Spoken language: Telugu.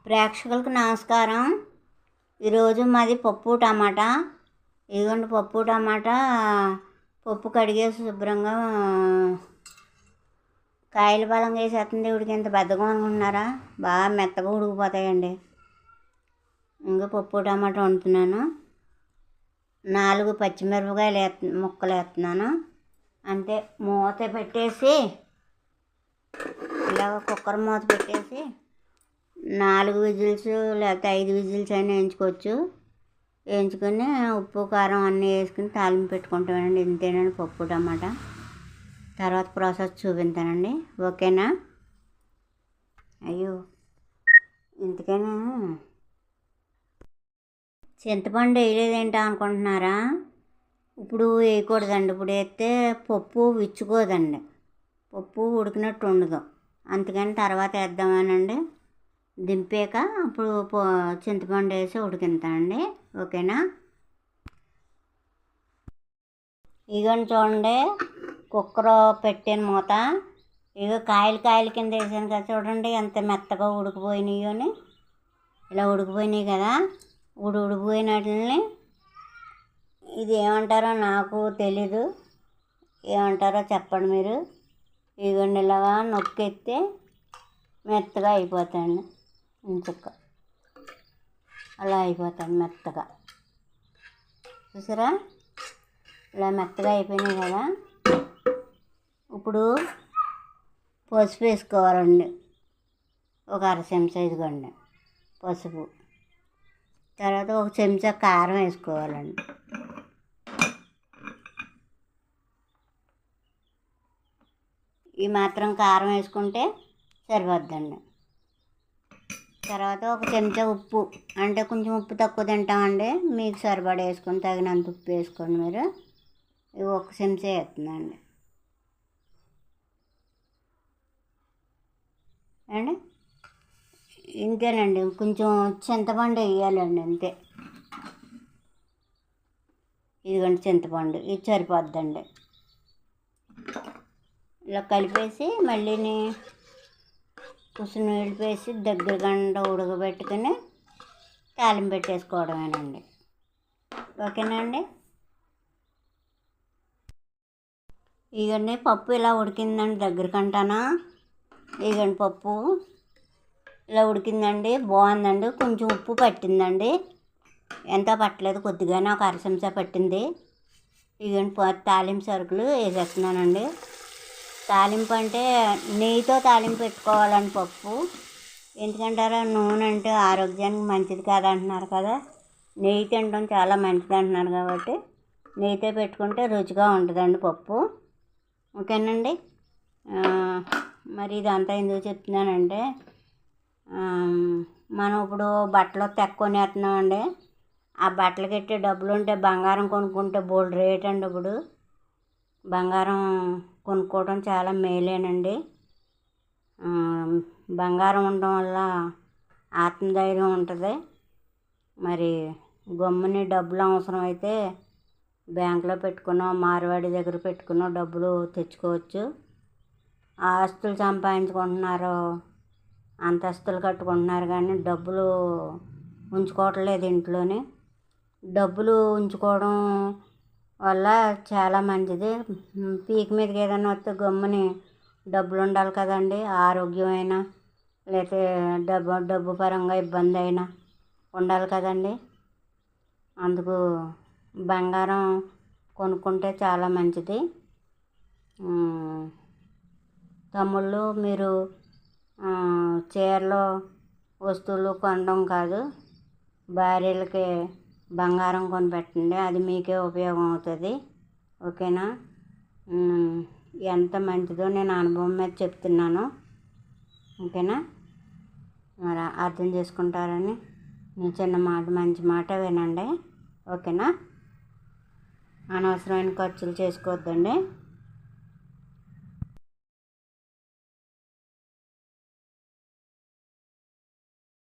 ప్రేక్షకులకు నమస్కారం. ఈరోజు మాది పప్పు టమాటా. ఇదిగోండి పప్పు టమాటా. పప్పు కడిగేసి శుభ్రంగా కాయల బలంగా వేసేస్తుంది. ఇవిడికి ఇంత పెద్దగా అనుకుంటున్నారా? బాగా మెత్తగా ఉడికిపోతాయండి. ఇంకా పప్పు టమాటా వండుతున్నాను. 4 పచ్చిమిరపకాయలు ముక్కలు వేస్తున్నాను. అంతే. మూత పెట్టేసి ఇలాగ కుక్కర్ మూత పెట్టేసి 4 విజిల్స్ లేకపోతే 5 విజిల్స్ అయినా వేయించుకోవచ్చు. వేయించుకొని ఉప్పు కారం అన్నీ వేసుకుని తాలింపు పెట్టుకుంటామండి. ఇంతేనండి పప్పు టమాటా. తర్వాత ప్రాసెస్ చూపిస్తానండి. ఓకేనా? అయ్యో, ఇంతకైనా చింతపండు వేయలేదేంటా అనుకుంటున్నారా? ఇప్పుడు వేయకూడదండి. ఇప్పుడు వేస్తే పప్పు విచ్చుకోదండి. పప్పు ఉడికినట్టు ఉండదు. అందుకని తర్వాత వేద్దామనండి. దింపాక అప్పుడు చింతపండు వేసి ఉడికిస్తానండి. ఓకేనా? ఇగోండి చూడండి, కుక్కర్ పెట్టాను మూత. ఇగో కాయలు కింద వేసాను కదా, చూడండి ఎంత మెత్తగా ఉడికిపోయినాయి అని. ఇలా ఉడికిపోయినాయి కదా. ఉడికిపోయినట్లని ఇది ఏమంటారో నాకు తెలీదు. ఏమంటారో చెప్పండి మీరు. ఇగోండి ఇలాగా నొక్కెత్తే మెత్తగా అయిపోతాయండి. ఇంచుక్క అలా అయిపోతాయి మెత్తగా. చూసారా? ఇలా మెత్తగా అయిపోయినాయి కదా. ఇప్పుడు పసుపు వేసుకోవాలండి. ఒక 1/2 చెంచా. ఇదిగోండి పసుపు. తర్వాత 1 చెంచా కారం వేసుకోవాలండి. ఈ మాత్రం కారం వేసుకుంటే సరిపోద్దండి. తర్వాత 1 చెంచా ఉప్పు, అంటే కొంచెం ఉప్పు తక్కువ తింటామండి. మీకు సరిపడా వేసుకొని తగినంత ఉప్పు వేసుకోండి మీరు. ఇవి 1 చెంచా వేస్తుందండి అండి. ఇంతేనండి. కొంచెం చింతపండు వేయాలండి, అంతే. ఇదిగోండి చింతపండు, ఇది సరిపోద్దండి. ఇలా కలిపేసి మళ్ళీని కొంచెం నీళ్ళు వేసి దగ్గర గంట ఉడకబెట్టుకుని తాలింపు పెట్టేసుకోవడమేనండి. ఓకేనండి? ఇవన్నీ పప్పు ఇలా ఉడికిందండి. దగ్గర కంటానా ఇవన్నీ పప్పు ఇలా ఉడికిందండి. బాగుందండి. కొంచెం ఉప్పు పట్టిందండి. ఎంత పట్టలేదు, కొద్దిగానే ఒక 1/2 చెంచా పట్టింది. ఇవన్నీ తాలింపు సరుకులు వేసేస్తున్నానండి. తాలింపు అంటే నెయ్యితో తాలింపు పెట్టుకోవాలని పప్పు. ఎందుకంటారా? నూనె అంటే ఆరోగ్యానికి మంచిది కాదంటున్నారు కదా. నెయ్యి తినడం చాలా మంచిది అంటున్నారు కాబట్టి నెయ్యితో పెట్టుకుంటే రుచిగా ఉంటుందండి పప్పు. ఓకేనండి? మరి ఇదంతా ఎందుకు చెప్తున్నానంటే, మనం ఇప్పుడు బట్టలు తెక్కునేస్తున్నామండి. ఆ బట్టలకి ఎట్టే డబ్బులు ఉంటే బంగారం కొనుక్కుంటే బోల్డ్ రేట్ అండి. ఇప్పుడు బంగారం కొనుక్కోవడం చాలా మేలేనండి. బంగారం ఉండడం వల్ల ఆత్మధైర్యం ఉంటుంది. మరి గమ్ముని డబ్బులు అవసరం అయితే బ్యాంకులో పెట్టుకున్నో మార్వాడి దగ్గర పెట్టుకున్నో డబ్బులు తెచ్చుకోవచ్చు. ఆస్తులు సంపాదించుకుంటున్నారు, అంతస్తులు కట్టుకుంటున్నారు, కానీ డబ్బులు ఉంచుకోవట్లేదు ఇంట్లోనే. డబ్బులు ఉంచుకోవడం వల్ల చాలా మంచిది. పీక మీదకి ఏదైనా వస్తే గమ్ముని డబ్బులు ఉండాలి కదండి. ఆరోగ్యమైనా లేకపోతే డబ్బు పరంగా ఇబ్బంది అయినా ఉండాలి కదండి. అందుకు బంగారం కొనుక్కుంటే చాలా మంచిది. తమ్ముళ్ళు, మీరు చీరలు వస్తువులు కొనడం కాదు, భార్యలకి బంగారం కొనిపెట్టండి. అది మీకే ఉపయోగం అవుతుంది. ఓకేనా? ఎంత మంచిదో నేను అనుభవం మీద చెప్తున్నాను. ఓకేనా? మరి అర్థం చేసుకుంటారని నేను చిన్న మాట, మంచి మాట వినండి. ఓకేనా? అనవసరమైన ఖర్చులు చేసుకోవద్దండి.